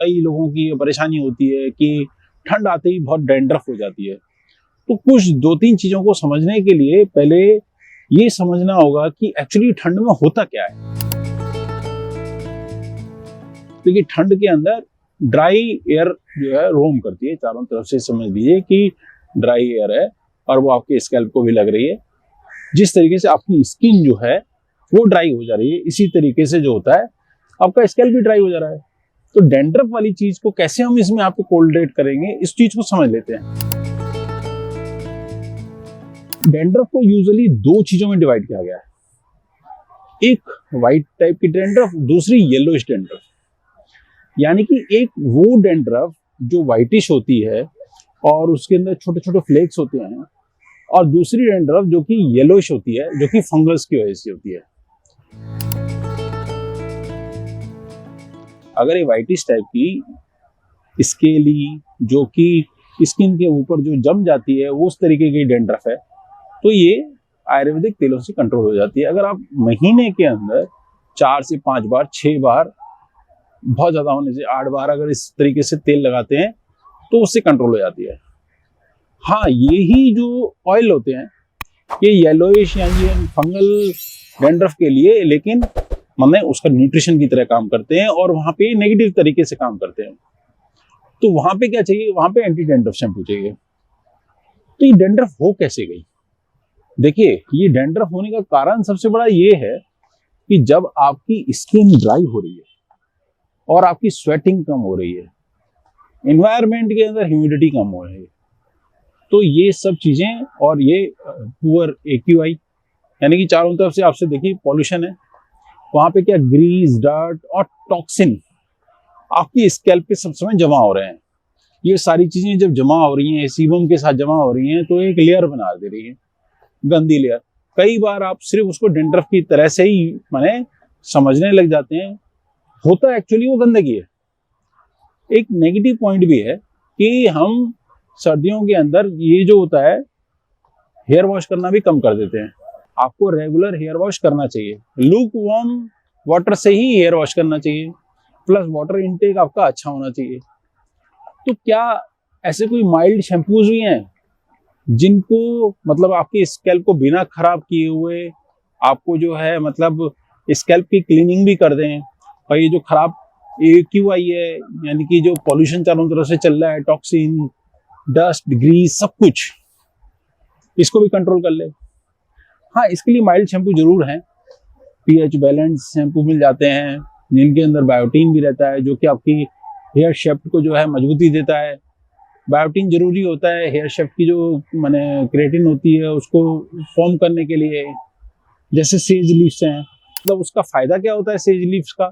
कई लोगों की ये परेशानी होती है कि ठंड आते ही बहुत डैंड्रफ हो जाती है। तो कुछ 2-3 चीजों को समझने के लिए पहले ये समझना होगा कि एक्चुअली ठंड में होता क्या है। क्योंकि ठंड के अंदर ड्राई एयर जो है रोम करती है चारों तरफ से। समझ लीजिए कि ड्राई एयर है और वो आपके स्कैल्प को भी लग रही है। जिस तरीके से आपकी स्किन जो है वो ड्राई हो जा रही है, इसी तरीके से जो होता है आपका स्कैल्प भी ड्राई हो जा रहा है। तो डैंड्रफ वाली चीज को कैसे हम इसमें आपको कोरिलेट करेंगे, इस चीज को समझ लेते हैं। डैंड्रफ को यूजुअली 2 चीजों में डिवाइड किया गया है। एक व्हाइट टाइप की डैंड्रफ, दूसरी येलोइश डैंड्रफ। यानी कि एक वो डैंड्रफ जो व्हाइटिश होती है और उसके अंदर छोटे छोटे फ्लेक्स होते हैं, और दूसरी डैंड्रफ जो कि येलोइश होती है, जो कि फंगस की वजह से होती है। अगर ये व्हाइटिश टाइप की स्केली जो कि स्किन के ऊपर जो जम जाती है वो उस तरीके की डैंड्रफ है, तो ये आयुर्वेदिक तेलों से कंट्रोल हो जाती है। अगर आप महीने के अंदर 4 से 5 बार, 6 बार, बहुत ज्यादा होने से 8 बार अगर इस तरीके से तेल लगाते हैं तो उससे कंट्रोल हो जाती है। हाँ, ये ही जो ऑयल होते हैं ये येलोइश यानी फंगल डैंड्रफ के लिए, लेकिन माने उसका न्यूट्रिशन की तरह काम करते हैं और वहां पे नेगेटिव तरीके से काम करते हैं। तो वहां पे क्या चाहिए, वहां पे एंटी डैंड्रफ शैम्पू चाहिए। तो ये डैंड्रफ हो कैसे गई? देखिए, ये डैंड्रफ होने का कारण सबसे बड़ा ये है कि जब आपकी स्किन ड्राई हो रही है और आपकी स्वेटिंग कम हो रही है, एनवायरनमेंट के अंदर ह्यूमिडिटी कम हो रही है, तो ये सब चीजें, और ये पुअर एक्यूआई यानी कि चारों तरफ से आपसे देखिए पॉल्यूशन है, वहां पे क्या ग्रीस, डर्ट और टॉक्सिन आपकी स्कैल्प पे सब समय जमा हो रहे हैं। ये सारी चीजें जब जमा हो रही हैं, सीबम के साथ जमा हो रही हैं, तो एक लेयर बना दे रही है, गंदी लेयर। कई बार आप सिर्फ उसको डैंड्रफ की तरह से ही माने समझने लग जाते हैं, होता एक्चुअली वो गंदगी है। एक नेगेटिव पॉइंट भी है कि हम सर्दियों के अंदर ये जो होता है हेयर वॉश करना भी कम कर देते हैं। आपको रेगुलर हेयर वॉश करना चाहिए, लूक वार्म वाटर से ही हेयर वॉश करना चाहिए, प्लस वाटर इनटेक आपका अच्छा होना चाहिए। तो क्या ऐसे कोई माइल्ड शैम्पूज भी हैं जिनको मतलब आपके स्कैल्प को बिना खराब किए हुए आपको जो है मतलब स्कैल्प की क्लीनिंग भी कर दें, और ये जो खराब एक्यूआई है यानी कि जो पॉल्यूशन चारों तरफ से चल रहा है, टॉक्सिन, डस्ट, ग्रीस, सब कुछ, इसको भी कंट्रोल कर ले? हाँ, इसके लिए माइल्ड शैम्पू जरूर हैं। पीएच बैलेंस शैम्पू मिल जाते हैं जिनके अंदर बायोटीन भी रहता है, जो कि आपकी हेयर शेफ्ट को जो है मजबूती देता है। बायोटीन जरूरी होता है हेयर शेफ्ट की जो माने केराटिन होती है उसको फॉर्म करने के लिए। जैसे सेज लीव्स हैं, मतलब उसका फायदा क्या होता है सेज लीव्स का,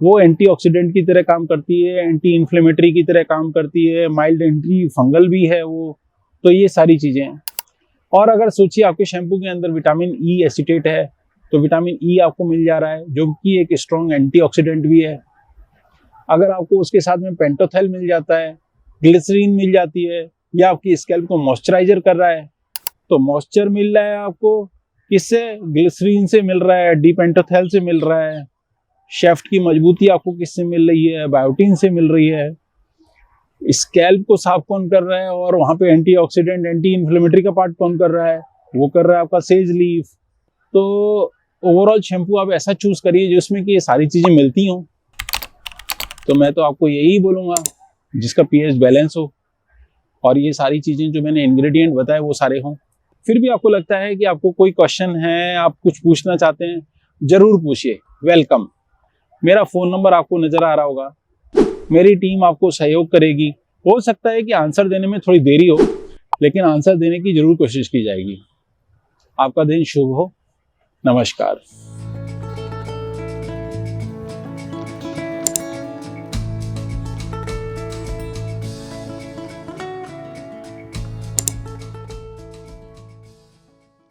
वो एंटीऑक्सीडेंट की तरह काम करती है, एंटी इन्फ्लेमेटरी की तरह काम करती है, माइल्ड एंटी फंगल भी है वो। तो ये सारी चीजें हैं। और अगर सोचिए आपके शैम्पू के अंदर विटामिन ई एसिटेट है, तो विटामिन ई आपको मिल जा रहा है जो कि एक स्ट्रॉन्ग एंटीऑक्सीडेंट भी है। अगर आपको उसके साथ में पेंटोथेल मिल जाता है, ग्लिसरीन मिल जाती है, या आपकी स्कैल्प को मॉइस्चराइजर कर रहा है, तो मॉइस्चर मिल रहा है आपको किससे? ग्लिसरीन से मिल रहा है, डीपेंटोथेल से मिल रहा है। शेफ्ट की मजबूती आपको किससे मिल रही है? बायोटीन से मिल रही है। स्कैल्प को साफ कौन कर रहा है और वहां पे एंटीऑक्सीडेंट, एंटी इन्फ्लेमेटरी का पार्ट कौन कर रहा है? वो कर रहा है आपका सेज लीफ। तो ओवरऑल शैम्पू आप ऐसा चूज करिए जिसमें कि ये सारी चीजें मिलती हों। तो मैं तो आपको यही बोलूंगा जिसका पीएच बैलेंस हो और ये सारी चीजें जो मैंने इंग्रेडिएंट बताए वो सारे हों। फिर भी आपको लगता है कि आपको कोई क्वेश्चन है, आप कुछ पूछना चाहते हैं, जरूर पूछिए, वेलकम। मेरा फोन नंबर आपको नजर आ रहा होगा, मेरी टीम आपको सहयोग करेगी। हो सकता है कि आंसर देने में थोड़ी देरी हो, लेकिन आंसर देने की जरूर कोशिश की जाएगी। आपका दिन शुभ हो। नमस्कार।